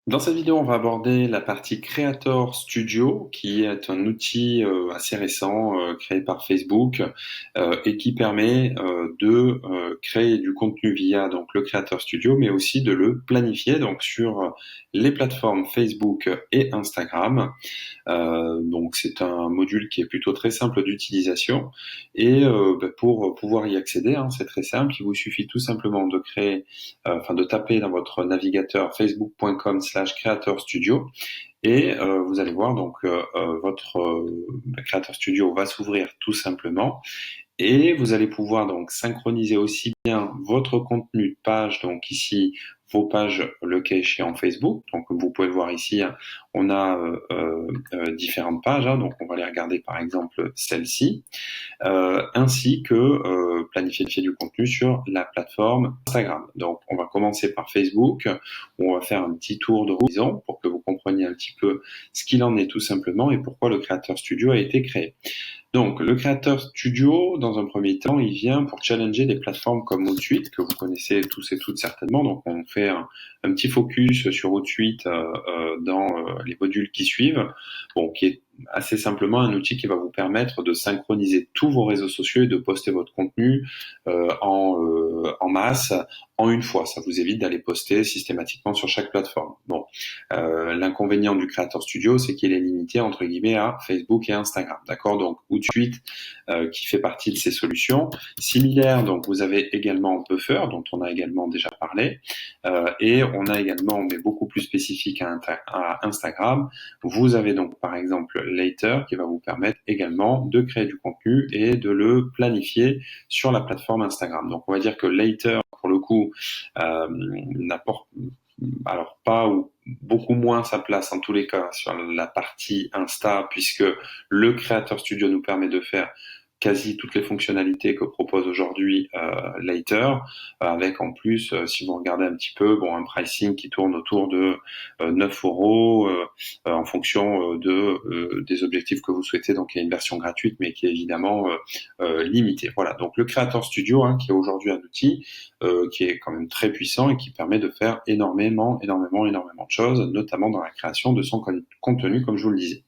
Dans cette vidéo, on va aborder la partie Creator Studio, qui est un outil assez récent créé par Facebook et qui permet de créer du contenu via donc le Creator Studio, mais aussi de le planifier donc sur les plateformes Facebook et Instagram. Donc c'est un module qui est plutôt très simple d'utilisation et pour pouvoir y accéder, c'est très simple. Il vous suffit tout simplement de créer, de taper dans votre navigateur facebook.com/Creator Studio et vous allez voir donc votre Creator Studio va s'ouvrir tout simplement et vous allez pouvoir donc synchroniser aussi bien votre contenu de page, donc ici vos pages le cas échéant Facebook. Donc comme vous pouvez le voir ici, on a différentes pages, donc on va les regarder par exemple celle-ci, ainsi que planifier du contenu sur la plateforme Instagram. Donc on va commencer par Facebook, où on va faire un petit tour d'horizon pour que vous compreniez un petit peu ce qu'il en est tout simplement et pourquoi le Creator Studio a été créé. Donc, le Creator Studio, dans un premier temps, il vient pour challenger des plateformes comme Outsuite, que vous connaissez tous et toutes certainement. Donc, on fait un petit focus sur Outsuite dans les modules qui suivent, qui est assez simplement un outil qui va vous permettre de synchroniser tous vos réseaux sociaux et de poster votre contenu en masse en une fois. Ça vous évite d'aller poster systématiquement sur chaque plateforme. L'inconvénient du Creator Studio, c'est qu'il est limité entre guillemets à Facebook et Instagram. D'accord? Donc Outsuite qui fait partie de ces solutions. Similaire, donc vous avez également Buffer, dont on a également déjà parlé, et on a également, mais beaucoup plus spécifique à Instagram, vous avez donc par exemple Later qui va vous permettre également de créer du contenu et de le planifier sur la plateforme Instagram. Donc on va dire que Later, pour le coup, n'apporte pas ou beaucoup moins sa place en tous les cas sur la partie Insta, puisque le Creator Studio nous permet de faire quasi toutes les fonctionnalités que propose aujourd'hui Later, avec en plus, si vous regardez un petit peu, un pricing qui tourne autour de 9 euros en fonction des objectifs que vous souhaitez. Donc il y a une version gratuite, mais qui est évidemment limitée. Voilà, donc le Creator Studio, qui est aujourd'hui un outil qui est quand même très puissant et qui permet de faire énormément de choses, notamment dans la création de son contenu, comme je vous le disais.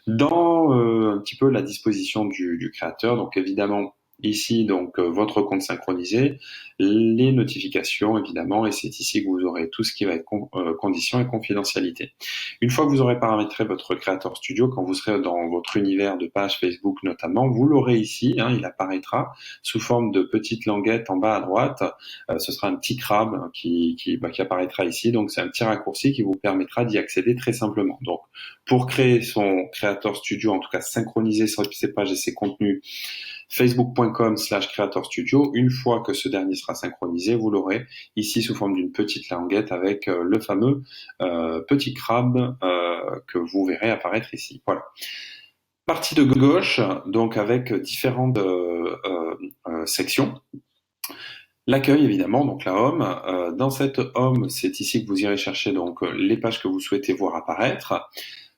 Dans un petit peu la disposition du créateur, donc évidemment ici donc votre compte synchronisé, les notifications évidemment, et c'est ici que vous aurez tout ce qui va être conditions et confidentialité. Une fois que vous aurez paramétré votre Creator Studio, quand vous serez dans votre univers de page Facebook notamment, vous l'aurez ici, il apparaîtra sous forme de petite languette en bas à droite. Ce sera un petit crabe qui apparaîtra ici, donc c'est un petit raccourci qui vous permettra d'y accéder très simplement. Donc pour créer son Creator Studio, en tout cas synchroniser ses pages et ses contenus, facebook.com/Creator Studio. Une fois que ce dernier sera synchronisé, vous l'aurez ici sous forme d'une petite languette avec le fameux petit crabe que vous verrez apparaître ici. Voilà. Partie de gauche, donc avec différentes sections. L'accueil évidemment, donc la home. Dans cette home, c'est ici que vous irez chercher donc les pages que vous souhaitez voir apparaître.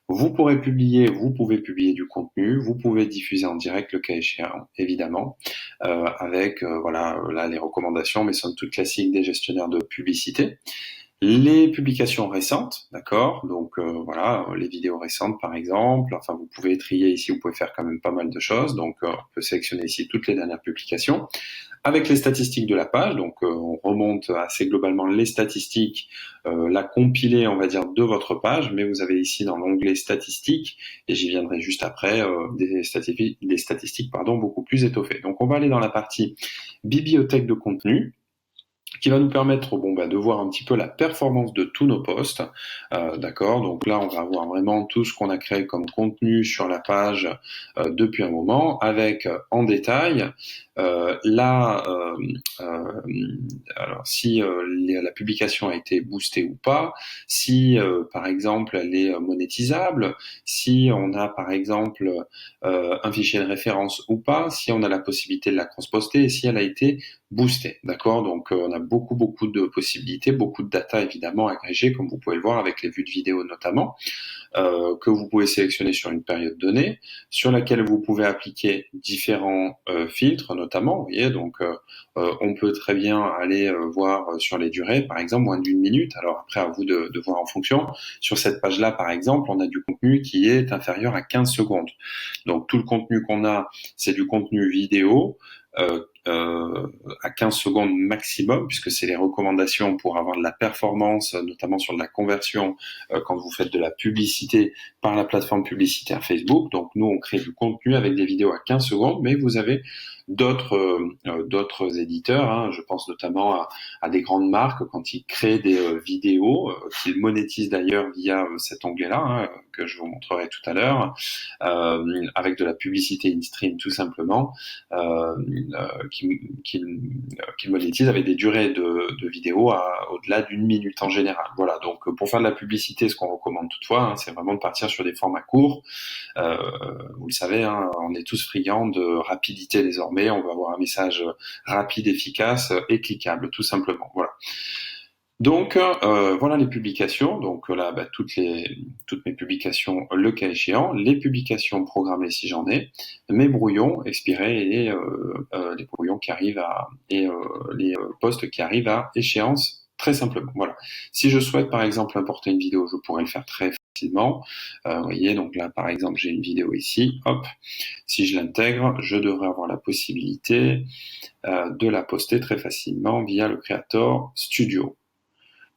Vous pouvez publier du contenu, vous pouvez diffuser en direct le cas échéant, évidemment, avec là les recommandations, mais somme toute classiques des gestionnaires de publicité. Les publications récentes, d'accord, donc les vidéos récentes par exemple, vous pouvez trier ici, vous pouvez faire quand même pas mal de choses, donc on peut sélectionner ici toutes les dernières publications. Avec les statistiques de la page, donc on remonte assez globalement les statistiques, la compilée, on va dire, de votre page, mais vous avez ici dans l'onglet statistiques, et j'y viendrai juste après, des statistiques beaucoup plus étoffées. Donc on va aller dans la partie bibliothèque de contenu, qui va nous permettre de voir un petit peu la performance de tous nos posts, d'accord. Donc là, on va avoir vraiment tout ce qu'on a créé comme contenu sur la page depuis un moment, avec en détail alors si la publication a été boostée ou pas, si par exemple elle est monétisable, si on a par exemple un fichier de référence ou pas, si on a la possibilité de la transposter et si elle a été boostée, d'accord. Donc on a beaucoup de possibilités, beaucoup de data évidemment agrégées, comme vous pouvez le voir avec les vues de vidéo notamment, que vous pouvez sélectionner sur une période donnée, sur laquelle vous pouvez appliquer différents filtres notamment. Vous voyez, donc on peut très bien aller voir sur les durées, par exemple moins d'une minute. Alors après, à vous de voir en fonction. Sur cette page-là, par exemple, on a du contenu qui est inférieur à 15 secondes. Donc tout le contenu qu'on a, c'est du contenu vidéo à 15 secondes maximum, puisque c'est les recommandations pour avoir de la performance, notamment sur de la conversion quand vous faites de la publicité par la plateforme publicitaire Facebook. Donc nous, on crée du contenu avec des vidéos à 15 secondes, mais vous avez d'autres éditeurs, hein, je pense notamment à des grandes marques quand ils créent des vidéos qu'ils monétisent d'ailleurs via cet onglet-là, hein, que je vous montrerai tout à l'heure, avec de la publicité in-stream tout simplement, qui monétisent avec des durées de vidéos au-delà d'une minute en général. Voilà, donc pour faire de la publicité, ce qu'on recommande toutefois, hein, c'est vraiment de partir sur des formats courts. Vous le savez, hein, on est tous friands de rapidité désormais. On veut avoir un message rapide, efficace et cliquable, tout simplement. Voilà. Donc voilà les publications. Donc là, toutes mes publications, le cas échéant, les publications programmées si j'en ai, mes brouillons expirés et les brouillons qui arrivent les posts qui arrivent à échéance, très simplement. Voilà. Si je souhaite par exemple importer une vidéo, je pourrais le faire très facilement. Vous voyez, donc là par exemple j'ai une vidéo ici. Hop. Si je l'intègre, je devrais avoir la possibilité de la poster très facilement via le Creator Studio.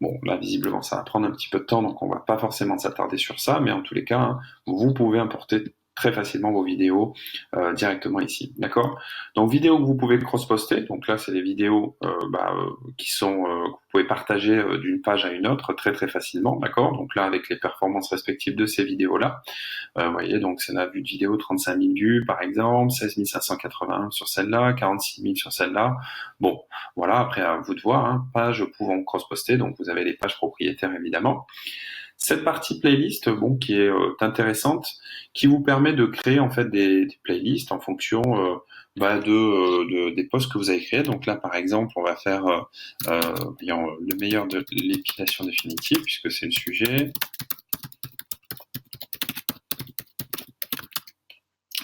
Bon, là, visiblement, ça va prendre un petit peu de temps, donc on va pas forcément s'attarder sur ça, mais en tous les cas, hein, vous pouvez importer très facilement vos vidéos directement ici, d'accord? Donc, vidéos que vous pouvez cross-poster, donc là, c'est des vidéos qui sont que vous pouvez partager d'une page à une autre très facilement, d'accord? Donc là, avec les performances respectives de ces vidéos-là, vous voyez, donc c'est la vue de vidéo 35 000 vues, par exemple, 16 581 sur celle-là, 46 000 sur celle-là. Bon, voilà, après à vous de voir, hein, pages pouvant cross-poster, donc vous avez les pages propriétaires évidemment. Cette partie playlist, bon, qui est intéressante, qui vous permet de créer en fait des playlists en fonction des posts que vous avez créés. Donc là, par exemple, on va faire le meilleur de l'épilation définitive, puisque c'est le sujet.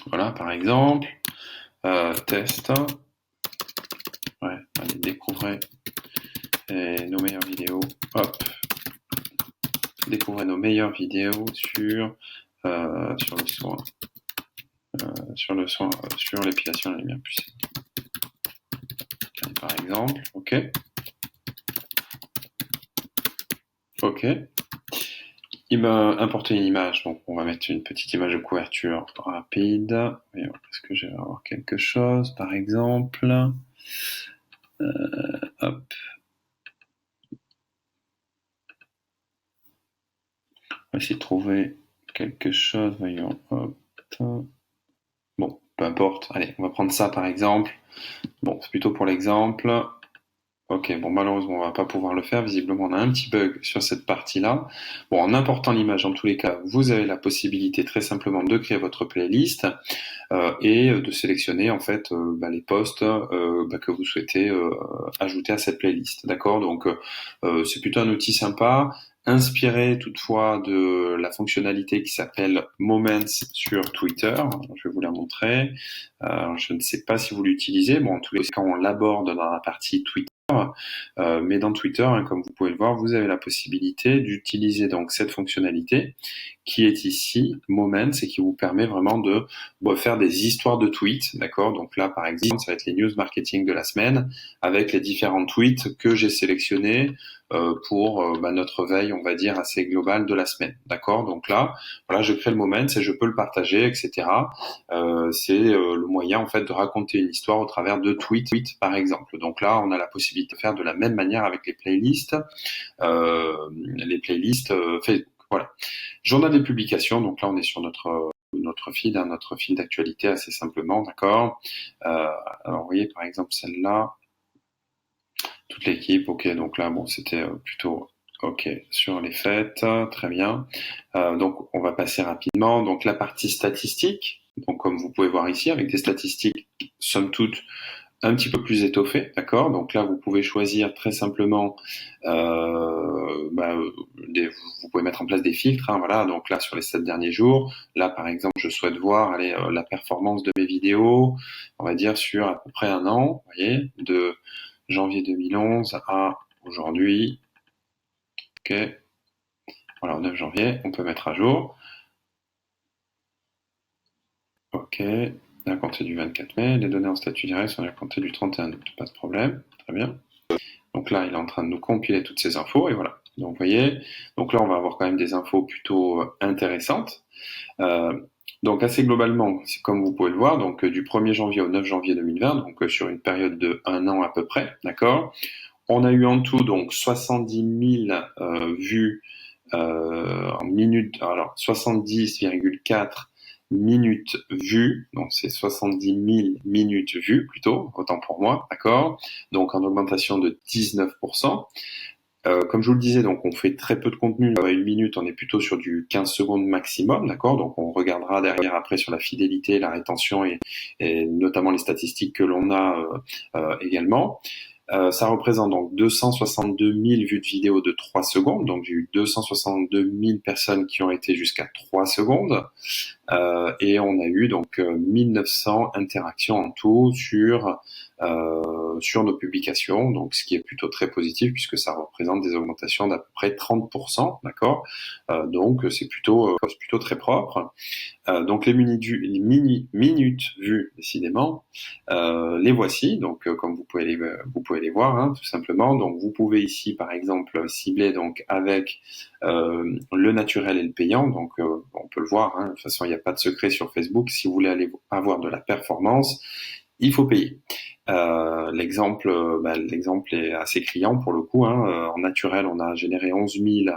Voilà, par exemple, test. Ouais, allez, découvrez nos meilleures vidéos. Hop. Découvrez nos meilleures vidéos sur le soin. Sur l'épilation de la lumière pulsée. Par exemple, ok. Ok. Il m'a importé une image, donc on va mettre une petite image de couverture rapide. Est-ce que je vais avoir quelque chose, par exemple hop. On va essayer de trouver quelque chose, voyons. Hop. Bon, peu importe. Allez, on va prendre ça par exemple. Bon, c'est plutôt pour l'exemple. Ok, bon, malheureusement, on va pas pouvoir le faire. Visiblement, on a un petit bug sur cette partie-là. Bon, en important l'image, en tous les cas, vous avez la possibilité très simplement de créer votre playlist et de sélectionner en fait les posts que vous souhaitez ajouter à cette playlist. D'accord? Donc, c'est plutôt un outil sympa, inspiré toutefois de la fonctionnalité qui s'appelle Moments sur Twitter. Je vais vous la montrer. Je ne sais pas si vous l'utilisez. Bon, en tous les cas, on l'aborde dans la partie Twitter. Mais dans Twitter, hein, comme vous pouvez le voir, vous avez la possibilité d'utiliser donc cette fonctionnalité qui est ici, Moments, et qui vous permet vraiment de faire des histoires de tweets, d'accord? Donc là, par exemple, ça va être les news marketing de la semaine, avec les différents tweets que j'ai sélectionnés pour notre veille, on va dire, assez globale de la semaine, d'accord? Donc là, voilà, je crée le Moments et je peux le partager, etc. C'est le moyen, en fait, de raconter une histoire au travers de tweets, par exemple. Donc là, on a la possibilité de faire de la même manière avec les playlists Facebook. Voilà. Journal des publications, donc là on est sur notre feed, hein, notre fil d'actualité assez simplement, d'accord. Alors vous voyez par exemple celle-là, toute l'équipe, ok, donc là bon c'était plutôt ok sur les fêtes, très bien. Donc on va passer rapidement, donc la partie statistique, donc comme vous pouvez voir ici avec des statistiques somme toute un petit peu plus étoffé, d'accord? Donc là, vous pouvez choisir très simplement, bah, vous pouvez mettre en place des filtres, hein, voilà. Donc là, sur les 7 derniers jours, là, par exemple, je souhaite voir, allez, la performance de mes vidéos, on va dire sur à peu près un an, vous voyez, de janvier 2011 à aujourd'hui, ok? Voilà, au 9 janvier, on peut mettre à jour, ok? À compter du 24 mai, les données en statut direct sont à compter du 31 août, pas de problème, très bien. Donc là, il est en train de nous compiler toutes ces infos, et voilà. Donc vous voyez, donc là, on va avoir quand même des infos plutôt intéressantes. Euh, donc assez globalement, c'est comme vous pouvez le voir, donc du 1er janvier au 9 janvier 2020, donc sur une période de 1 an à peu près, d'accord? On a eu en tout donc 70 000 vues en minutes, alors 70,4 minutes vues, donc c'est 70 000 minutes vues plutôt, autant pour moi, d'accord? Donc en augmentation de 19%. Comme je vous le disais, donc on fait très peu de contenu, à 1 minute, on est plutôt sur du 15 secondes maximum, d'accord? Donc on regardera derrière après sur la fidélité, la rétention et notamment les statistiques que l'on a également. Ça représente donc 262 000 vues de vidéo de 3 secondes, donc j'ai eu 262 000 personnes qui ont été jusqu'à 3 secondes. Et on a eu donc 1900 interactions en tout sur nos publications, donc ce qui est plutôt très positif puisque ça représente des augmentations d'à peu près 30%, d'accord. Donc c'est plutôt très propre. Donc les minutes vues, décidément, les voici. Donc comme vous pouvez les voir, hein, tout simplement. Donc vous pouvez ici, par exemple, cibler donc avec le naturel et le payant. Donc on peut le voir. Hein, de toute façon, il n'y a pas de secret sur Facebook. Si vous voulez aller avoir de la performance, il faut payer. L'exemple est assez criant pour le coup. Hein. En naturel, on a généré 11 000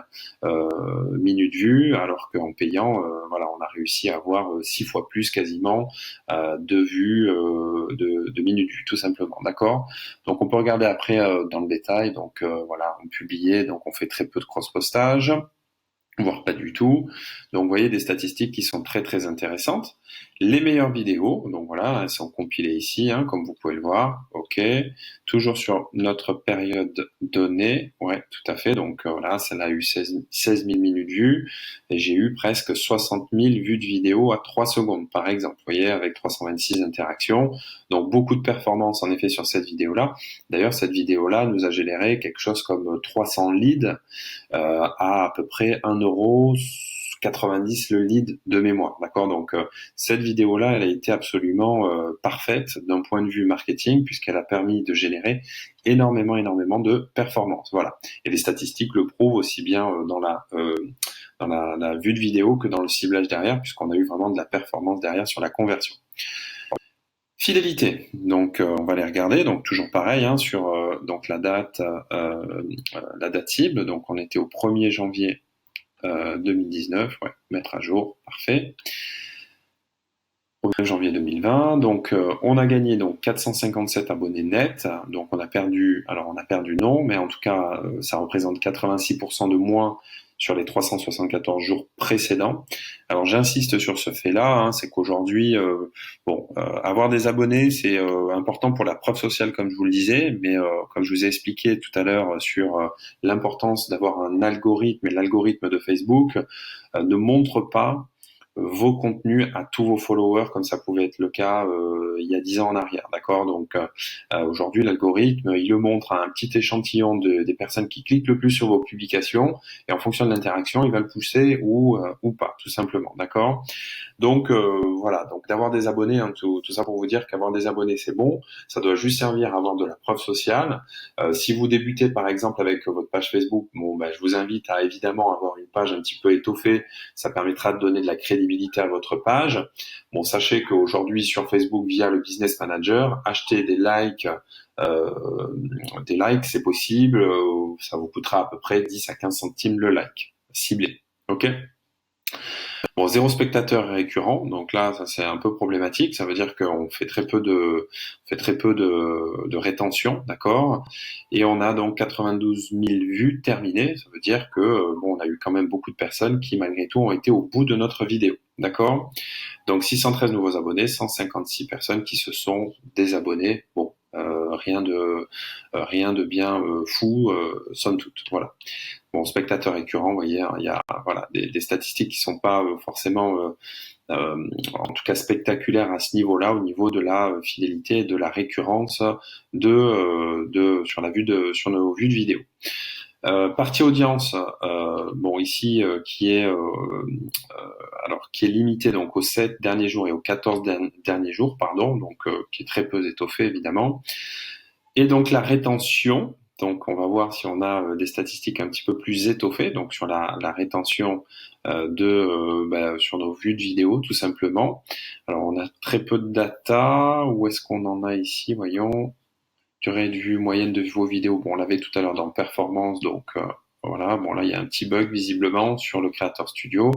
minutes vues, alors qu'en payant, voilà, on a réussi à avoir 6 fois plus quasiment de vues, de minutes vues, tout simplement. D'accord. Donc, on peut regarder après dans le détail. Donc, voilà, on publiait, donc on fait très peu de cross-postage, voire pas du tout. Donc vous voyez des statistiques qui sont très très intéressantes. Les meilleures vidéos, donc voilà, elles sont compilées ici, hein, comme vous pouvez le voir. Ok, toujours sur notre période donnée, ouais, tout à fait. Donc voilà, celle-là a eu 16 000 minutes vues et j'ai eu presque 60 000 vues de vidéo à 3 secondes, par exemple. Vous voyez, avec 326 interactions. Donc beaucoup de performance en effet sur cette vidéo-là. D'ailleurs, cette vidéo-là nous a généré quelque chose comme 300 leads à peu près 1,90 € le lead de mémoire, d'accord. Donc cette vidéo-là, elle a été absolument parfaite d'un point de vue marketing puisqu'elle a permis de générer énormément de performance. Voilà. Et les statistiques le prouvent aussi bien dans la vue de vidéo que dans le ciblage derrière, puisqu'on a eu vraiment de la performance derrière sur la conversion. Fidélité, donc on va les regarder, donc toujours pareil hein, sur donc la date cible, donc on était au 1er janvier 2019, ouais, mettre à jour, parfait. Au 9 janvier 2020, donc on a gagné donc 457 abonnés nets, donc on a perdu non, mais en tout cas ça représente 86% de moins sur les 374 jours précédents. Alors j'insiste sur ce fait-là, hein, c'est qu'aujourd'hui, avoir des abonnés, c'est important pour la preuve sociale, comme je vous le disais, mais comme je vous ai expliqué tout à l'heure sur l'importance d'avoir un algorithme, et l'algorithme de Facebook ne montre pas vos contenus à tous vos followers comme ça pouvait être le cas il y a 10 ans en arrière, d'accord. Donc aujourd'hui l'algorithme il le montre à un petit échantillon des personnes qui cliquent le plus sur vos publications et en fonction de l'interaction il va le pousser ou pas tout simplement, d'accord. Donc voilà, donc d'avoir des abonnés, hein, tout ça pour vous dire qu'avoir des abonnés c'est bon, ça doit juste servir à avoir de la preuve sociale. Si vous débutez par exemple avec votre page Facebook, je vous invite à évidemment avoir une page un petit peu étoffée, ça permettra de donner de la crédibilité à votre page. Bon, sachez qu'aujourd'hui sur Facebook via le Business Manager, acheter euh, des likes c'est possible, ça vous coûtera à peu près 10 à 15 centimes le like, ciblé, ok. Bon, 0 spectateur récurrent, donc là, ça c'est un peu problématique. Ça veut dire qu'on fait très peu de rétention, d'accord. Et on a donc 92 000 vues terminées. Ça veut dire que on a eu quand même beaucoup de personnes qui malgré tout ont été au bout de notre vidéo, d'accord. Donc 613 nouveaux abonnés, 156 personnes qui se sont désabonnées. Bon, rien de bien fou, somme toute. Voilà. Bon, spectateurs récurrents, vous voyez, hein, il y a voilà des statistiques qui sont pas forcément en tout cas spectaculaire à ce niveau-là, au niveau de la fidélité et de la récurrence sur nos vues de vidéo. Partie audience, bon ici qui est limité donc aux 7 derniers jours et aux 14 derniers jours, pardon, donc qui est très peu étoffé évidemment. Et donc la rétention, donc on va voir si on a des statistiques un petit peu plus étoffées, donc sur la rétention sur nos vues de vidéo tout simplement. Alors on a très peu de data, où est-ce qu'on en a ici, voyons. Durée de vue moyenne de vos vidéos, bon on l'avait tout à l'heure dans performance, donc voilà, bon là il y a un petit bug visiblement sur le Creator Studio.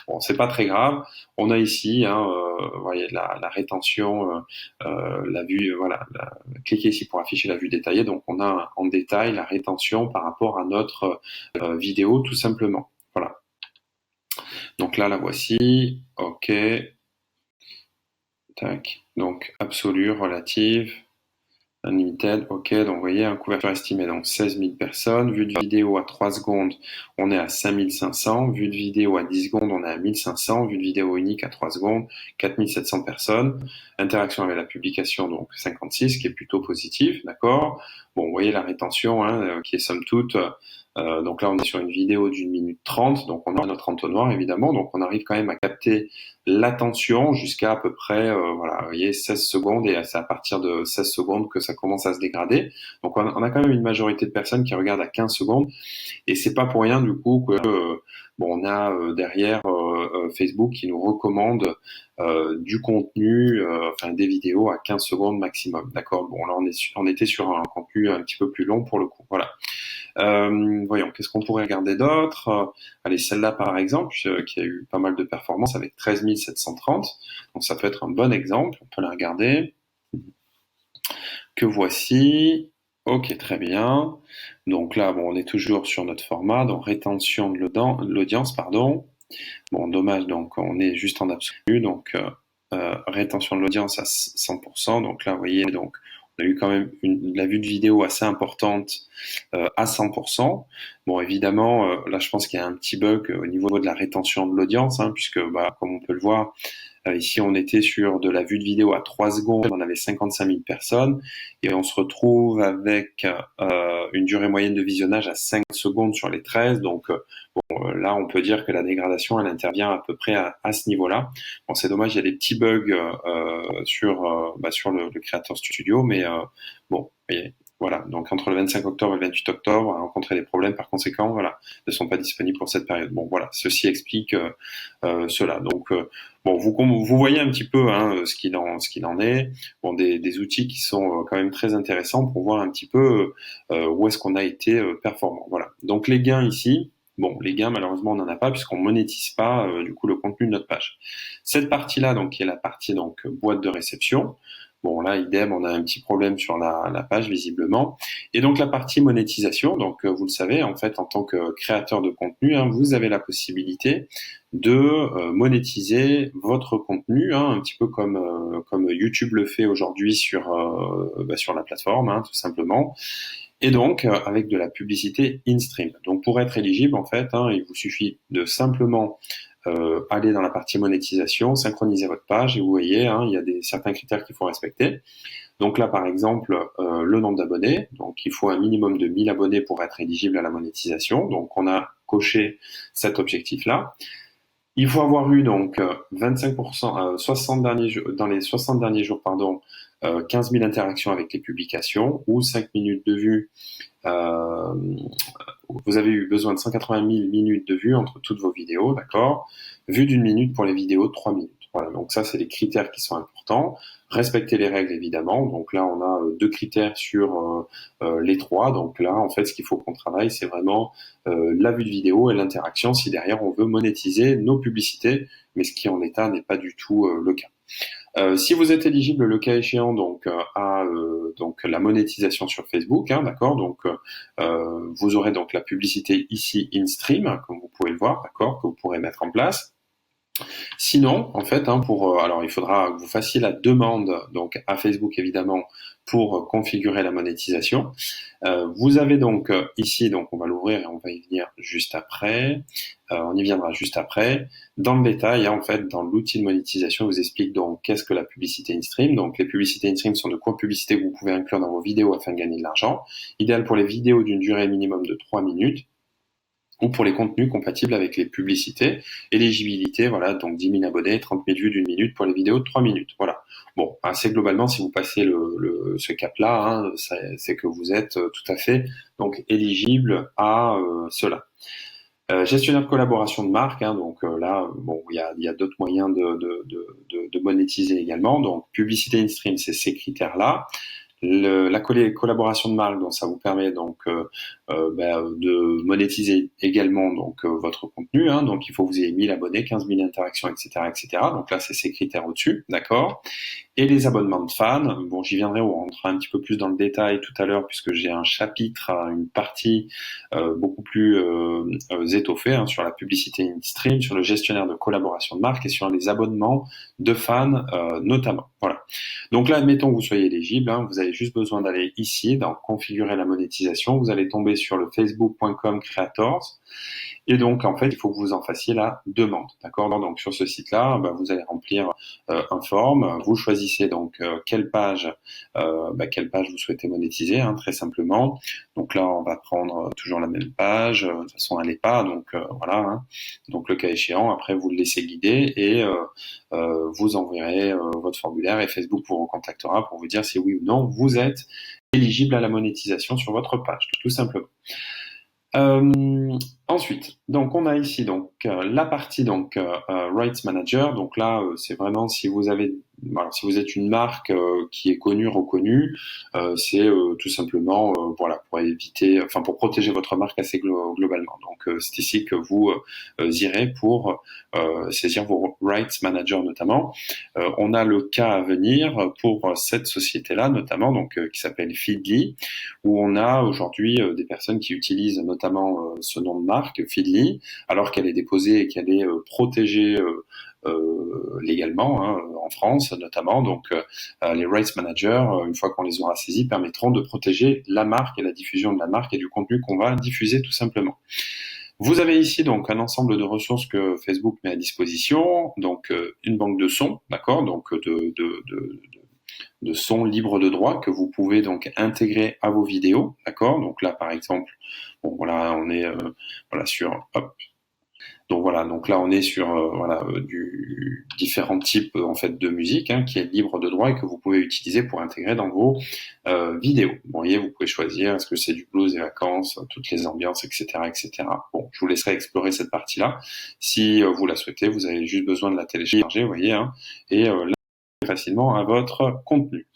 Bon, c'est pas très grave. On a ici, vous voyez la rétention, la vue, voilà. Cliquez ici pour afficher la vue détaillée. Donc on a en détail la rétention par rapport à notre vidéo tout simplement. Voilà. Donc là la voici. Ok. Tac. Donc absolue, relative. Unlimited, ok, donc vous voyez, un couverture estimée, donc 16 000 personnes. Vue de vidéo à 3 secondes, on est à 5 500. Vue de vidéo à 10 secondes, on est à 1 500. Vue de vidéo unique à 3 secondes, 4 700 personnes. Interaction avec la publication, donc 56, qui est plutôt positif, d'accord. Bon, vous voyez la rétention, qui est somme toute. Donc là, on est sur une vidéo d'1 minute 30, donc on a notre entonnoir, évidemment. Donc on arrive quand même à capter l'attention jusqu'à à peu près, voilà, vous voyez, 16 secondes, et c'est à partir de 16 secondes que ça commence à se dégrader. Donc on a quand même une majorité de personnes qui regardent à 15 secondes, et c'est pas pour rien du coup que on a derrière Facebook qui nous recommande du contenu, enfin des vidéos à 15 secondes maximum, d'accord. Bon là on était sur un contenu un petit peu plus long pour le coup, voilà. Voyons, qu'est-ce qu'on pourrait regarder d'autre? Allez, celle-là par exemple, qui a eu pas mal de performances avec 13 730. Donc ça peut être un bon exemple, on peut la regarder. Que voici. Ok, très bien. Donc là, bon, on est toujours sur notre format, donc rétention de l'audience, pardon. Bon, dommage, donc on est juste en absolu, donc rétention de l'audience à 100%. Donc là, vous voyez, donc on a eu quand même la vue de vidéo assez importante à 100%. Bon, évidemment, là, je pense qu'il y a un petit bug au niveau de la rétention de l'audience, puisque, comme on peut le voir, ici, on était sur de la vue de vidéo à 3 secondes, on avait 55 000 personnes, et on se retrouve avec une durée moyenne de visionnage à 5 secondes sur les 13, donc là, on peut dire que la dégradation, elle intervient à peu près à ce niveau-là. Bon, c'est dommage, il y a des petits bugs sur le Creator Studio, mais bon, vous voyez, voilà. Donc entre le 25 octobre et le 28 octobre, on a rencontré des problèmes, par conséquent, voilà, ne sont pas disponibles pour cette période. Bon, voilà, ceci explique cela. Donc bon, vous voyez un petit peu ce qu'il en est. Bon, des outils qui sont quand même très intéressants pour voir un petit peu où est-ce qu'on a été performant. Voilà. Donc les gains ici. Bon, les gains, malheureusement, on n'en a pas puisqu'on monétise pas du coup le contenu de notre page. Cette partie-là, donc, qui est la partie donc boîte de réception. Bon, là, idem, on a un petit problème sur la page visiblement. Et donc la partie monétisation. Donc, vous le savez, en fait, en tant que créateur de contenu, vous avez la possibilité de monétiser votre contenu, un petit peu comme YouTube le fait aujourd'hui sur la plateforme, tout simplement. Et donc, avec de la publicité in-stream. Donc, pour être éligible, en fait, il vous suffit de simplement aller dans la partie monétisation, synchroniser votre page, et vous voyez, il y a certains critères qu'il faut respecter. Donc là, par exemple, le nombre d'abonnés. Donc, il faut un minimum de 1000 abonnés pour être éligible à la monétisation. Donc, on a coché cet objectif-là. Il faut avoir eu donc 25%, 60 derniers dans les 60 derniers jours, 15 000 interactions avec les publications ou 5 minutes de vue. Vous avez eu besoin de 180 000 minutes de vue entre toutes vos vidéos, d'accord? Vue d'1 minute pour les vidéos de 3 minutes. Voilà, donc ça, c'est les critères qui sont importants. Respecter les règles, évidemment. Donc là, on a 2 critères sur les 3. Donc là, en fait, ce qu'il faut qu'on travaille, c'est vraiment la vue de vidéo et l'interaction si derrière, on veut monétiser nos publicités, mais ce qui, en l'état, n'est pas du tout le cas. Si vous êtes éligible le cas échéant donc à la monétisation sur Facebook, d'accord, donc vous aurez donc la publicité ici in stream, comme vous pouvez le voir, d'accord, que vous pourrez mettre en place. Sinon, en fait, hein, alors il faudra que vous fassiez la demande donc à Facebook évidemment pour configurer la monétisation. Vous avez donc ici, donc on va l'ouvrir et on va y venir juste après. On y viendra juste après. Dans le détail, hein, en fait, dans l'outil de monétisation, on vous explique donc qu'est-ce que la publicité in-stream. Donc les publicités in-stream sont de courtes publicités que vous pouvez inclure dans vos vidéos afin de gagner de l'argent. Idéal pour les vidéos d'une durée minimum de 3 minutes ou pour les contenus compatibles avec les publicités. Éligibilité, voilà, donc 10 000 abonnés, 30 000 vues d'une minute pour les vidéos de 3 minutes. Voilà. Bon, assez globalement, si vous passez ce cap-là, hein, c'est que vous êtes tout à fait donc éligible à cela. Gestionnaire de collaboration de marque, hein, donc là, bon, il y a d'autres moyens de monétiser également. Donc, publicité in-stream, c'est ces critères-là. La collaboration de marque, donc ça vous permet donc de monétiser également donc votre contenu. Hein, donc il faut que vous ayez 1000 abonnés, 15 000 interactions, etc., etc. Donc là, c'est ces critères au-dessus, d'accord. Et les abonnements de fans, bon, j'y viendrai, on rentrera un petit peu plus dans le détail tout à l'heure puisque j'ai un chapitre, une partie beaucoup plus étoffée hein, sur la publicité in-stream, sur le gestionnaire de collaboration de marque et sur les abonnements de fans notamment. Voilà. Donc là, admettons que vous soyez éligible, hein, vous avez juste besoin d'aller ici, dans configurer la monétisation, vous allez tomber sur le facebook.com creators. Et donc, en fait, il faut que vous en fassiez la demande, d'accord. Donc, sur ce site-là, vous allez remplir un form. Vous choisissez donc quelle page vous souhaitez monétiser, hein, très simplement. Donc là, on va prendre toujours la même page. De toute façon, elle n'est pas, donc voilà. Hein. Donc, le cas échéant, après, vous le laissez guider et vous enverrez votre formulaire et Facebook vous recontactera pour vous dire si oui ou non vous êtes éligible à la monétisation sur votre page, tout simplement. Ensuite, donc on a ici donc la partie donc Rights Manager. Donc là, c'est vraiment si vous avez, alors, si vous êtes une marque qui est connue, reconnue, c'est tout simplement voilà pour éviter, enfin pour protéger votre marque assez globalement. Donc c'est ici que vous irez pour saisir vos Rights Manager notamment. On a le cas à venir pour cette société-là notamment, donc qui s'appelle Feedly, où on a aujourd'hui des personnes qui utilisent notamment ce nom de marque, Feedly, alors qu'elle est déposée et qu'elle est protégée légalement hein, en France notamment. Donc les rights managers, une fois qu'on les aura saisis, permettront de protéger la marque et la diffusion de la marque et du contenu qu'on va diffuser tout simplement. Vous avez ici donc un ensemble de ressources que Facebook met à disposition, donc une banque de sons, d'accord, donc de sons libres de droit que vous pouvez donc intégrer à vos vidéos, d'accord. Donc là, par exemple, bon voilà, on est voilà sur, hop. Donc voilà, donc là on est sur du différents types en fait de musique hein, qui est libre de droit et que vous pouvez utiliser pour intégrer dans vos vidéos. Bon, voyez, vous pouvez choisir est-ce que c'est du blues, des vacances, toutes les ambiances, etc., etc. Bon, je vous laisserai explorer cette partie-là. Si vous la souhaitez, vous avez juste besoin de la télécharger, vous voyez, hein, et là facilement à votre contenu.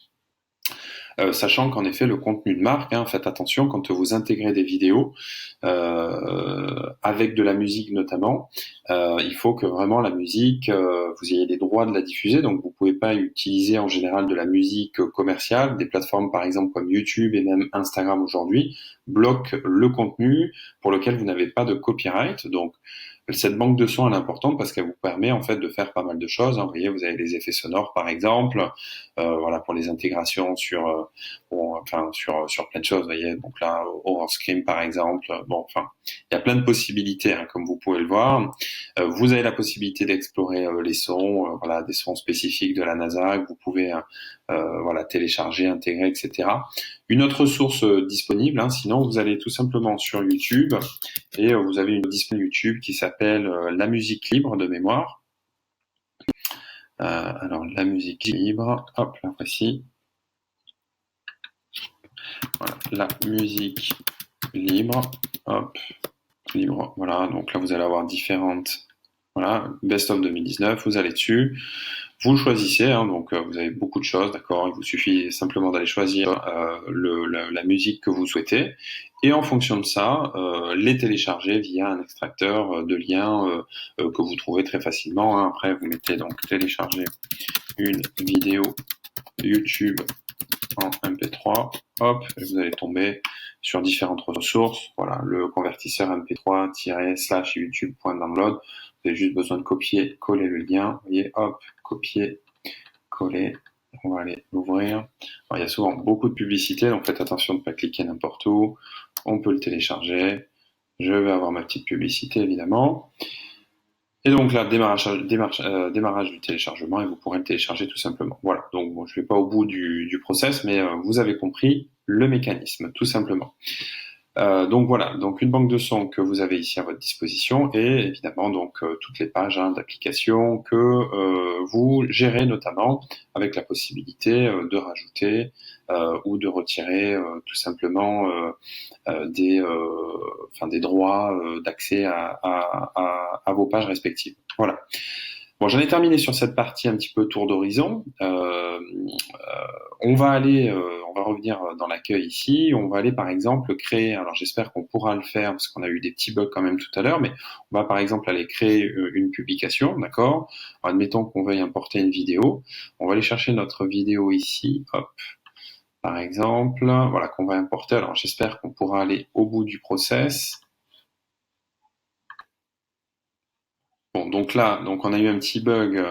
Sachant qu'en effet le contenu de marque, hein, faites attention quand vous intégrez des vidéos avec de la musique notamment, il faut que vraiment la musique, vous ayez les droits de la diffuser, donc vous pouvez pas utiliser en général de la musique commerciale. Des plateformes par exemple comme YouTube et même Instagram aujourd'hui bloquent le contenu pour lequel vous n'avez pas de copyright, donc cette banque de sons elle est importante parce qu'elle vous permet en fait de faire pas mal de choses. Hein. Vous voyez, vous avez les effets sonores par exemple, voilà pour les intégrations sur, sur plein de choses. Vous voyez, donc là Horror Scream par exemple. Bon, enfin, il y a plein de possibilités hein, comme vous pouvez le voir. Vous avez la possibilité d'explorer les sons, voilà des sons spécifiques de la NASA que vous pouvez voilà télécharger, intégrer, etc. Une autre source disponible, hein, sinon vous allez tout simplement sur YouTube et vous avez une disponible YouTube qui s'appelle La musique libre de mémoire. Alors la musique libre, hop, la voici. Voilà, la musique libre, hop, libre. Voilà, donc là vous allez avoir différentes. Voilà, Best of 2019, vous allez dessus. Vous le choisissez, hein, donc vous avez beaucoup de choses, d'accord. Il vous suffit simplement d'aller choisir la musique que vous souhaitez, et en fonction de ça, les télécharger via un extracteur de liens que vous trouvez très facilement. Hein. Après, vous mettez donc télécharger une vidéo YouTube en MP3, hop, et vous allez tomber sur différentes ressources. Voilà, le convertisseur mp3-/youtube.download. Vous avez juste besoin de copier, coller le lien. Vous voyez, hop, copier, coller. On va aller l'ouvrir. Il y a souvent beaucoup de publicité, donc faites attention de ne pas cliquer n'importe où. On peut le télécharger. Je vais avoir ma petite publicité, évidemment. Et donc là, démarrage du téléchargement, et vous pourrez le télécharger tout simplement. Voilà, donc bon, je ne vais pas au bout du process, mais vous avez compris le mécanisme, tout simplement. Donc voilà, donc une banque de sons que vous avez ici à votre disposition, et évidemment donc toutes les pages d'application que vous gérez, notamment avec la possibilité de rajouter ou de retirer tout simplement des droits d'accès à vos pages respectives. Voilà. Bon, j'en ai terminé sur cette partie un petit peu tour d'horizon. On va revenir dans l'accueil ici. On va aller par exemple créer, alors j'espère qu'on pourra le faire parce qu'on a eu des petits bugs quand même tout à l'heure, mais on va par exemple aller créer une publication, d'accord? Admettons qu'on veuille importer une vidéo. On va aller chercher notre vidéo ici, hop, par exemple, voilà, qu'on va importer. Alors j'espère qu'on pourra aller au bout du process. Bon, donc là, on a eu un petit bug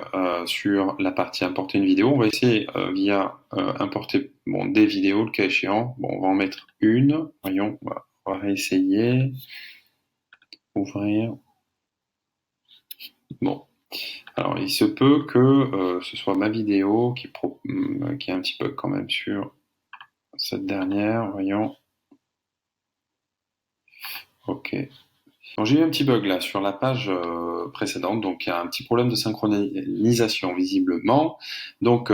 sur la partie importer une vidéo. On va essayer via importer des vidéos, le cas échéant. Bon, on va en mettre une. Voyons, on va réessayer. Ouvrir. Bon, alors il se peut que ce soit ma vidéo qui a un petit bug quand même sur cette dernière. Voyons. Ok. Bon, j'ai eu un petit bug là sur la page précédente, donc il y a un petit problème de synchronisation visiblement. Donc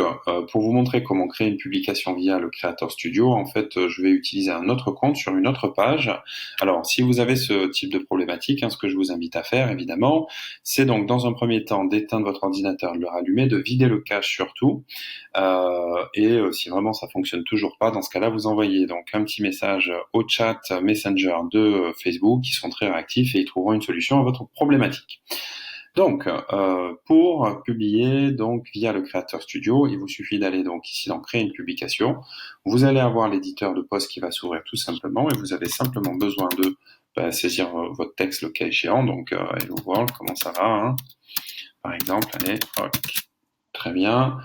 pour vous montrer comment créer une publication via le Creator Studio, en fait je vais utiliser un autre compte sur une autre page. Alors si vous avez ce type de problématique, ce que je vous invite à faire évidemment, c'est donc dans un premier temps d'éteindre votre ordinateur, de le rallumer, de vider le cache surtout, si vraiment ça fonctionne toujours pas, dans ce cas-là vous envoyez donc un petit message au chat Messenger de Facebook, qui sont très réactifs et ils trouveront une solution à votre problématique. Donc, pour publier donc via le Creator Studio, il vous suffit d'aller donc ici dans Créer une publication. Vous allez avoir l'éditeur de post qui va s'ouvrir tout simplement, et vous avez simplement besoin de saisir votre texte le cas échéant. Donc, hello world, comment ça va, par exemple, allez, ok. Très bien.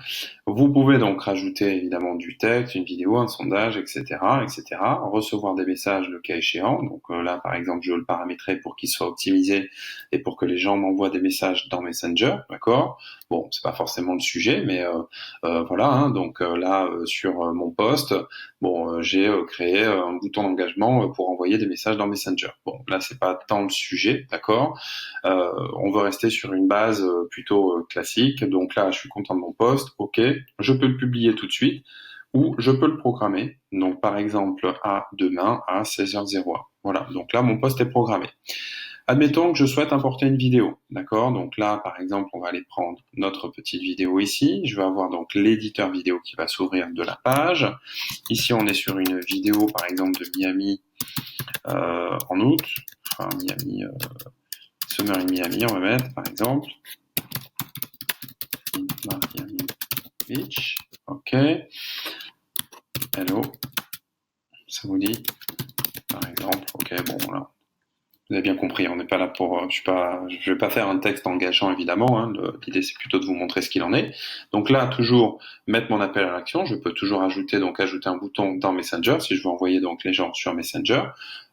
Vous pouvez donc rajouter évidemment du texte, une vidéo, un sondage, etc., etc. Recevoir des messages le cas échéant. Donc là, par exemple, je le paramétrer pour qu'il soit optimisé et pour que les gens m'envoient des messages dans Messenger, d'accord? Bon, c'est pas forcément le sujet, mais voilà. Donc là, sur mon post, j'ai créé un bouton d'engagement pour envoyer des messages dans Messenger. Bon, là, c'est pas tant le sujet, d'accord? On veut rester sur une base plutôt classique. Donc là, je suis content de mon post. Ok, je peux le publier tout de suite ou je peux le programmer. Donc par exemple à demain à 16h01. Voilà, donc là mon post est programmé. Admettons que je souhaite importer une vidéo, d'accord? Donc là, par exemple, on va aller prendre notre petite vidéo ici. Je vais avoir donc l'éditeur vidéo qui va s'ouvrir de la page. Ici, on est sur une vidéo, par exemple, de Miami en août. Enfin, Miami, Summer in Miami, on va mettre, par exemple. Miami Beach. Ok. Hello. Ça vous dit, par exemple. Ok, bon, là. Vous avez bien compris, on n'est pas là pour, je vais pas faire un texte engageant évidemment. L'idée c'est plutôt de vous montrer ce qu'il en est. Donc là, toujours mettre mon appel à l'action. Je peux toujours ajouter un bouton dans Messenger si je veux envoyer donc les gens sur Messenger,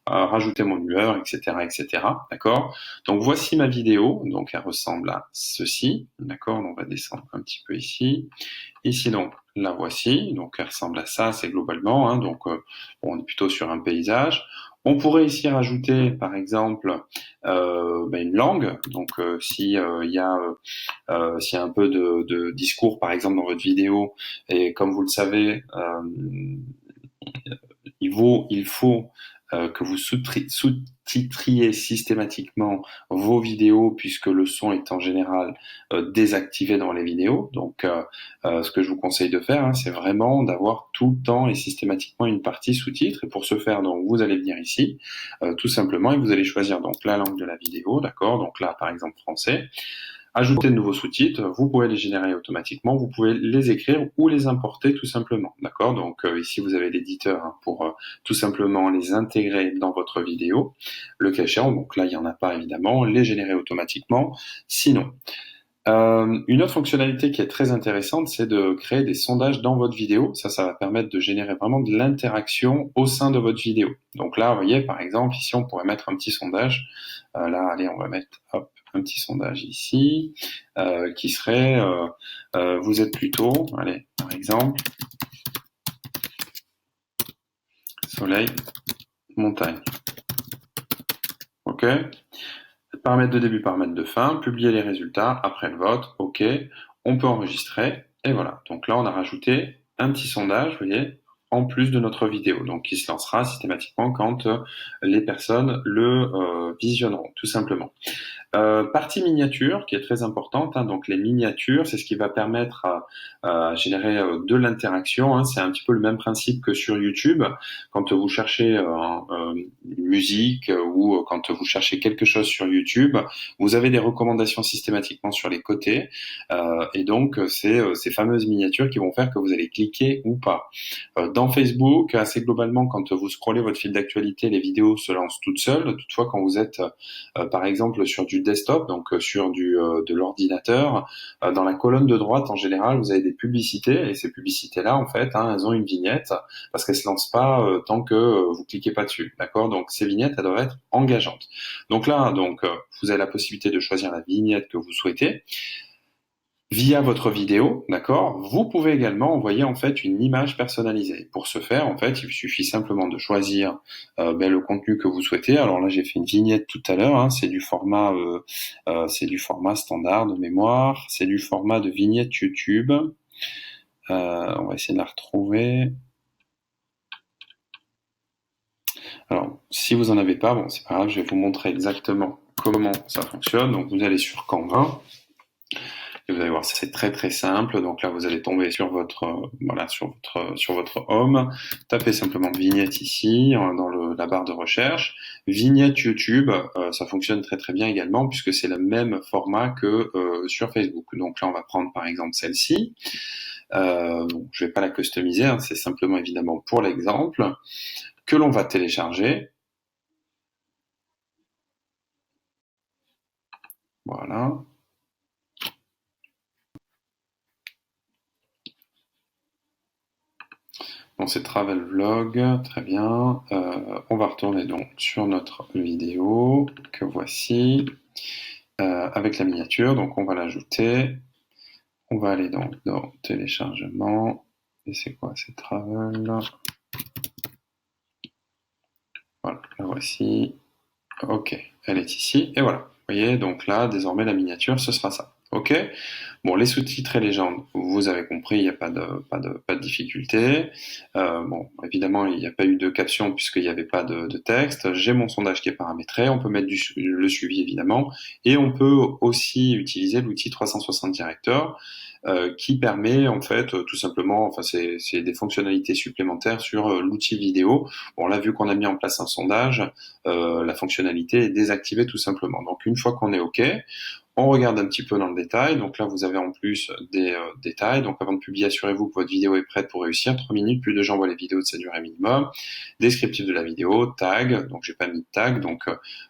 rajouter mon humeur, etc., etc. D'accord. Donc voici ma vidéo. Donc elle ressemble à ceci. D'accord. On va descendre un petit peu ici. Ici donc la voici. Donc elle ressemble à ça, c'est globalement. Donc on est plutôt sur un paysage. On pourrait ici rajouter, par exemple, une langue. Donc, s'il y a un peu de discours, par exemple, dans votre vidéo, et comme vous le savez, il faut que vous sous-titriez systématiquement vos vidéos, puisque le son est en général désactivé dans les vidéos. Donc, ce que je vous conseille de faire, c'est vraiment d'avoir tout le temps et systématiquement une partie sous-titres. Et pour ce faire, donc, vous allez venir ici, tout simplement, et vous allez choisir donc la langue de la vidéo, d'accord? Donc là, par exemple, français. Ajouter de nouveaux sous-titres, vous pouvez les générer automatiquement, vous pouvez les écrire ou les importer tout simplement, d'accord? Donc ici vous avez l'éditeur hein, pour tout simplement les intégrer dans votre vidéo, le cas échéant, donc là il n'y en a pas évidemment, les générer automatiquement, sinon. Une autre fonctionnalité qui est très intéressante, c'est de créer des sondages dans votre vidéo. Ça va permettre de générer vraiment de l'interaction au sein de votre vidéo. Donc là, vous voyez, par exemple, ici, on pourrait mettre un petit sondage. Là, allez, on va mettre hop, un petit sondage ici, qui serait, vous êtes plutôt, allez, par exemple, soleil, montagne. OK? Paramètres de début, paramètres de fin, publier les résultats après le vote, OK, on peut enregistrer, et voilà. Donc là, on a rajouté un petit sondage, vous voyez, en plus de notre vidéo, donc qui se lancera systématiquement quand les personnes le visionneront, tout simplement. Partie miniature qui est très importante, hein, donc les miniatures, c'est ce qui va permettre à générer de l'interaction. Hein, c'est un petit peu le même principe que sur YouTube. Quand vous cherchez une musique ou quand vous cherchez quelque chose sur YouTube, vous avez des recommandations systématiquement sur les côtés, et donc c'est ces fameuses miniatures qui vont faire que vous allez cliquer ou pas. Dans Facebook, assez globalement, quand vous scrollez votre fil d'actualité, les vidéos se lancent toutes seules. Toutefois, quand vous êtes par exemple sur du desktop, donc sur de l'ordinateur, dans la colonne de droite en général, vous avez des publicités et ces publicités-là, en fait, hein, elles ont une vignette parce qu'elles se lancent pas tant que vous cliquez pas dessus, d'accord? Donc ces vignettes, elles doivent être engageantes. Donc là, vous avez la possibilité de choisir la vignette que vous souhaitez via votre vidéo, d'accord? Vous pouvez également envoyer en fait une image personnalisée. Pour ce faire, en fait, il suffit simplement de choisir le contenu que vous souhaitez. Alors là, j'ai fait une vignette tout à l'heure. Hein, c'est du format standard de mémoire. C'est du format de vignette YouTube. On va essayer de la retrouver. Alors, si vous en avez pas, bon, c'est pas grave. Je vais vous montrer exactement comment ça fonctionne. Donc, vous allez sur Canva. Et vous allez voir, c'est très très simple. Donc là, vous allez tomber sur votre sur votre home. Tapez simplement vignette ici dans la barre de recherche. Vignette YouTube, ça fonctionne très très bien également puisque c'est le même format que sur Facebook. Donc là, on va prendre par exemple celle-ci. Je vais pas la customiser, hein, c'est simplement évidemment pour l'exemple que l'on va télécharger. Voilà. Donc c'est Travel Vlog, très bien. On va retourner donc sur notre vidéo que voici avec la miniature. Donc on va l'ajouter. On va aller donc dans téléchargement. Et c'est quoi? C'est Travel. Voilà, la voici. Ok, elle est ici. Et voilà. Vous voyez, donc là, désormais, la miniature, ce sera ça. Ok? Bon, les sous-titres et légendes, vous avez compris, il n'y a pas de difficulté. Évidemment, il n'y a pas eu de caption puisqu'il n'y avait pas de texte. J'ai mon sondage qui est paramétré. On peut mettre le suivi, évidemment. Et on peut aussi utiliser l'outil 360 Director qui permet, en fait, tout simplement, enfin, c'est des fonctionnalités supplémentaires sur l'outil vidéo. Bon, là, vu qu'on a mis en place un sondage, la fonctionnalité est désactivée tout simplement. Donc, une fois qu'on est OK, on regarde un petit peu dans le détail. Donc là, vous avez en plus des détails. Donc avant de publier, assurez-vous que votre vidéo est prête pour réussir. 3 minutes, plus de gens voient les vidéos de sa durée minimum. Descriptif de la vidéo, tag. Donc j'ai pas mis de tag. Donc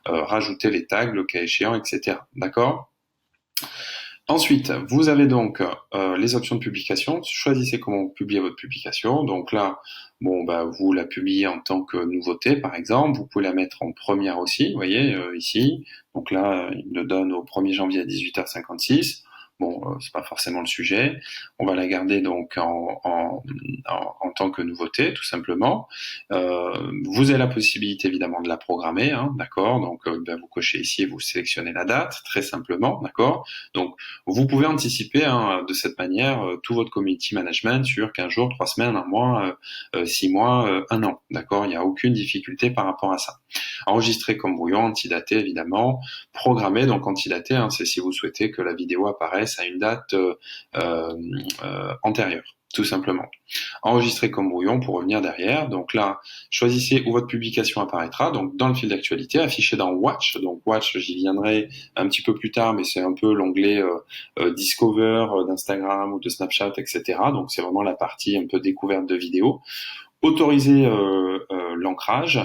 rajouter les tags, le cas échéant, etc. D'accord? Ensuite, vous avez donc les options de publication. Choisissez comment vous publiez votre publication. Donc là, vous la publiez en tant que nouveauté, par exemple. Vous pouvez la mettre en première aussi, vous voyez, ici. Donc là, il le donne au 1er janvier à 18h56. Bon, c'est pas forcément le sujet. On va la garder donc en tant que nouveauté, tout simplement. Vous avez la possibilité évidemment de la programmer, hein, d'accord. Donc vous cochez ici et vous sélectionnez la date, très simplement, d'accord. Donc vous pouvez anticiper hein, de cette manière tout votre community management sur 15 jours, 3 semaines, 1 mois, 6 mois, 1 an, d'accord. Il n'y a aucune difficulté par rapport à ça. Enregistrer comme brouillon, antidaté évidemment, programmer donc antidaté, hein, c'est si vous souhaitez que la vidéo apparaisse à une date antérieure. tout simplement. Enregistrer comme brouillon pour revenir derrière. Donc là, choisissez où votre publication apparaîtra. Donc dans le fil d'actualité, affiché dans Watch. Donc Watch, j'y viendrai un petit peu plus tard, mais c'est un peu l'onglet Discover d'Instagram ou de Snapchat, etc. Donc c'est vraiment la partie un peu découverte de vidéos. Autoriser l'ancrage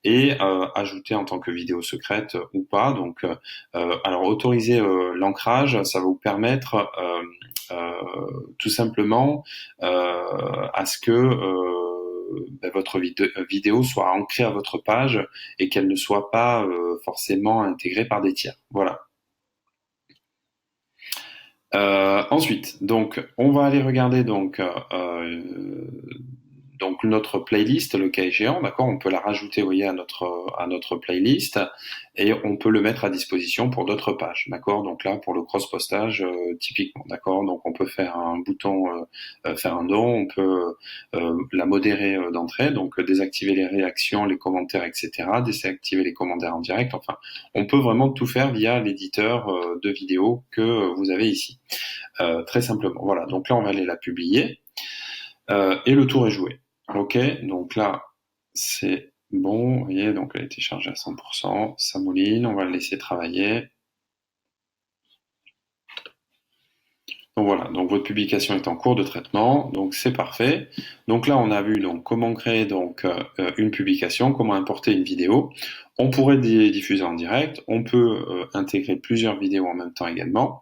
et ajouter en tant que vidéo secrète ou pas. Donc, alors autoriser l'ancrage, ça va vous permettre tout simplement à ce que votre vidéo soit ancrée à votre page et qu'elle ne soit pas forcément intégrée par des tiers. Voilà. Ensuite, donc, on va aller regarder donc notre playlist, le cas échéant, d'accord, on peut la rajouter, vous voyez, à notre playlist et on peut le mettre à disposition pour d'autres pages, d'accord. Donc là, pour le cross-postage, typiquement, d'accord. Donc on peut faire un bouton, faire un don, on peut la modérer d'entrée, donc désactiver les réactions, les commentaires, etc., désactiver les commentaires en direct. Enfin, on peut vraiment tout faire via l'éditeur de vidéo que vous avez ici, très simplement. Voilà. Donc là, on va aller la publier et le tour est joué. Ok, donc là, c'est bon, vous voyez, donc elle a été chargée à 100%, ça mouline, on va le laisser travailler. Donc voilà, donc votre publication est en cours de traitement, donc c'est parfait. Donc là, on a vu donc comment créer donc une publication, comment importer une vidéo. On pourrait diffuser en direct, on peut intégrer plusieurs vidéos en même temps également.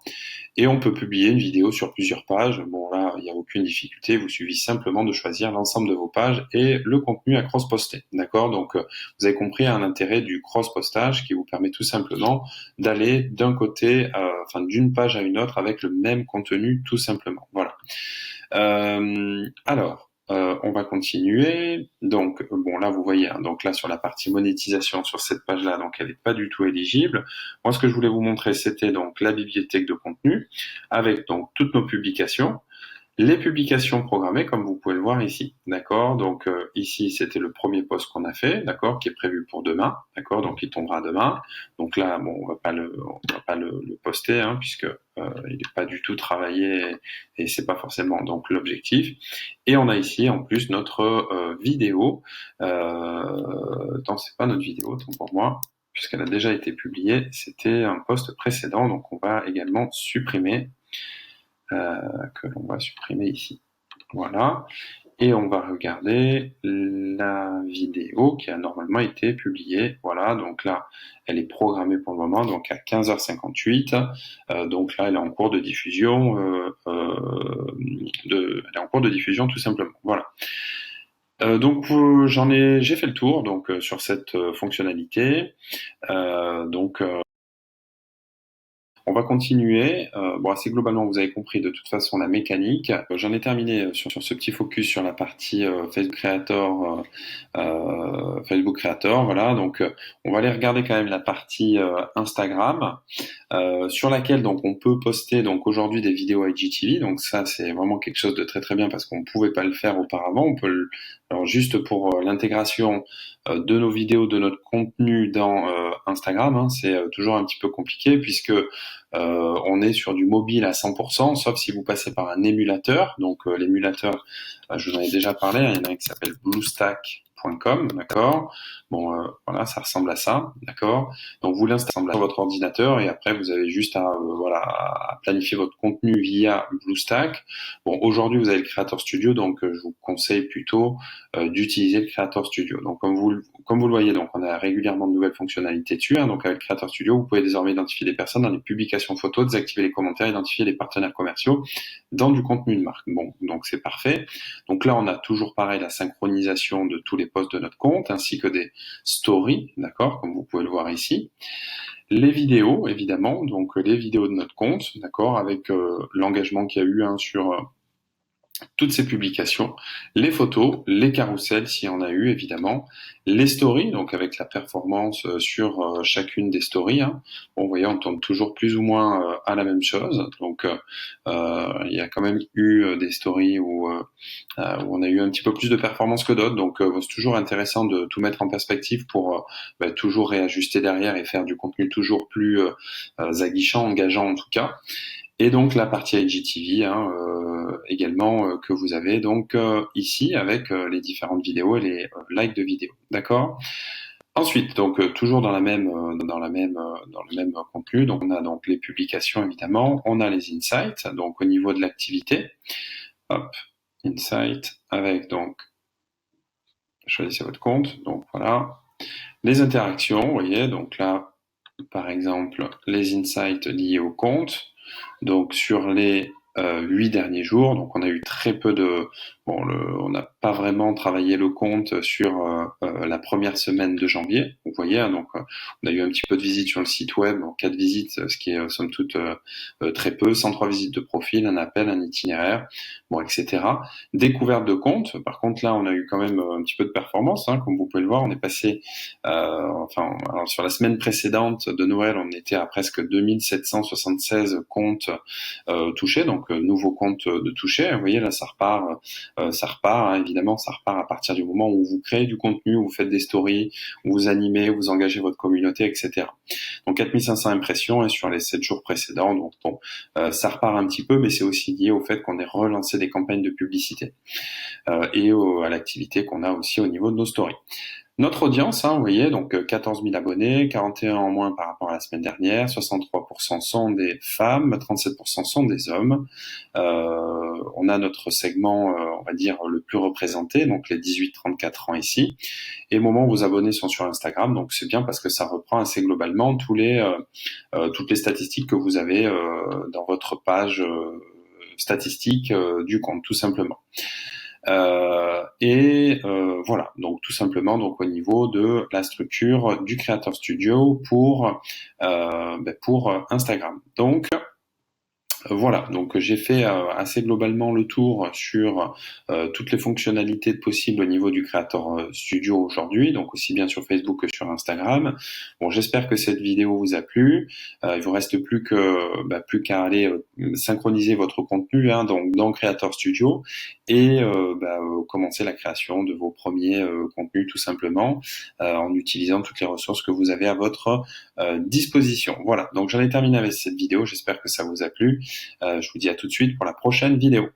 Et on peut publier une vidéo sur plusieurs pages. Bon là, il n'y a aucune difficulté, vous suffit simplement de choisir l'ensemble de vos pages et le contenu à cross-poster. D'accord. Donc vous avez compris un intérêt du cross-postage qui vous permet tout simplement d'aller d'un côté, enfin d'une page à une autre avec le même contenu tout simplement. Voilà. Alors, on va continuer. Donc, bon, là, vous voyez, hein, donc là, sur la partie monétisation, sur cette page-là, donc elle n'est pas du tout éligible. Moi, ce que je voulais vous montrer, c'était donc la bibliothèque de contenu, avec donc toutes nos publications. Les publications programmées, comme vous pouvez le voir ici, d'accord. Donc ici, c'était le premier post qu'on a fait, d'accord, qui est prévu pour demain, d'accord. Donc il tombera demain. Donc là, bon, on va pas le poster, hein, puisque il n'est pas du tout travaillé et c'est pas forcément donc l'objectif. Et on a ici en plus notre vidéo. Non, c'est pas notre vidéo, autant pour moi, puisqu'elle a déjà été publiée. C'était un post précédent, donc on va également supprimer. Que l'on va supprimer ici. Voilà. Et on va regarder la vidéo qui a normalement été publiée. Voilà, donc là, elle est programmée pour le moment, donc à 15h58. Donc là, elle est en cours de diffusion. Elle est en cours de diffusion tout simplement. Voilà. Donc j'ai fait le tour donc sur cette fonctionnalité. Donc on va continuer. Bon, assez globalement, vous avez compris de toute façon la mécanique. J'en ai terminé sur ce petit focus sur la partie Facebook Creator. Voilà. Donc, on va aller regarder quand même la partie Instagram, sur laquelle donc on peut poster donc aujourd'hui des vidéos IGTV. Donc ça, c'est vraiment quelque chose de très très bien parce qu'on ne pouvait pas le faire auparavant. Alors juste pour l'intégration de nos vidéos, de notre contenu dans Instagram, hein, c'est toujours un petit peu compliqué puisque on est sur du mobile à 100%, sauf si vous passez par un émulateur. Donc l'émulateur, je vous en ai déjà parlé, hein, il y en a un qui s'appelle BlueStack.com, d'accord. Bon, voilà, ça ressemble à ça, d'accord. Donc vous l'installez sur votre ordinateur et après vous avez juste à planifier votre contenu via BlueStack. Bon, aujourd'hui vous avez le Creator Studio, donc je vous conseille plutôt d'utiliser le Creator Studio. Donc comme vous le voyez, donc on a régulièrement de nouvelles fonctionnalités dessus. Hein, donc avec Creator Studio, vous pouvez désormais identifier des personnes dans les publications photos, désactiver les commentaires, identifier les partenaires commerciaux dans du contenu de marque. Bon, donc c'est parfait. Donc là, on a toujours pareil la synchronisation de tous les posts de notre compte, ainsi que des stories, d'accord, comme vous pouvez le voir ici. Les vidéos, évidemment, donc les vidéos de notre compte, d'accord, avec l'engagement qu'il y a eu sur toutes ces publications, les photos, les carousels s'il y en a eu évidemment, les stories, donc avec la performance sur chacune des stories. Hein. Bon, vous voyez, on tourne toujours plus ou moins à la même chose. Donc il y a quand même eu des stories où on a eu un petit peu plus de performance que d'autres. Donc c'est toujours intéressant de tout mettre en perspective pour toujours réajuster derrière et faire du contenu toujours plus aguichant, engageant en tout cas. Et donc la partie IGTV hein, également que vous avez donc ici avec les différentes vidéos et les likes de vidéos. D'accord? Ensuite, donc toujours dans le même contenu, donc on a donc les publications évidemment, on a les insights, donc au niveau de l'activité, hop, insight avec donc choisissez votre compte, donc voilà, les interactions, vous voyez, donc là par exemple les insights liés au compte, donc sur les 8 derniers jours, donc on a eu très peu de... Bon, on n'a pas vraiment travaillé le compte sur la première semaine de janvier. Vous voyez, hein, donc on a eu un petit peu de visites sur le site web, donc 4 visites, ce qui est somme toute très peu, 103 visites de profil, un appel, un itinéraire, bon, etc. Découverte de compte, par contre là on a eu quand même un petit peu de performance, hein, comme vous pouvez le voir, on est passé, alors, sur la semaine précédente de Noël, on était à presque 2776 comptes touchés, donc nouveau compte de touché. Vous voyez là, ça repart. Hein, évidemment, ça repart à partir du moment où vous créez du contenu, où vous faites des stories, où vous animez, où vous engagez votre communauté, etc. Donc 4500 impressions et sur les 7 jours précédents. Donc bon, ça repart un petit peu, mais c'est aussi lié au fait qu'on ait relancé des campagnes de publicité et à l'activité qu'on a aussi au niveau de nos stories. Notre audience, hein, vous voyez, donc 14 000 abonnés, 41 en moins par rapport à la semaine dernière, 63% sont des femmes, 37% sont des hommes. On a notre segment, on va dire, le plus représenté, donc les 18-34 ans ici. Et au moment où vos abonnés sont sur Instagram, donc c'est bien parce que ça reprend assez globalement toutes les statistiques que vous avez dans votre page statistique du compte, tout simplement. Voilà, donc tout simplement donc au niveau de la structure du Creator Studio pour Instagram. Donc voilà, donc j'ai fait assez globalement le tour sur toutes les fonctionnalités possibles au niveau du Creator Studio aujourd'hui, donc aussi bien sur Facebook que sur Instagram. Bon, j'espère que cette vidéo vous a plu. Il vous reste plus qu'à aller synchroniser votre contenu hein, donc dans Creator Studio et commencer la création de vos premiers contenus tout simplement en utilisant toutes les ressources que vous avez à votre disposition. Voilà, donc j'en ai terminé avec cette vidéo. J'espère que ça vous a plu. Je vous dis à tout de suite pour la prochaine vidéo.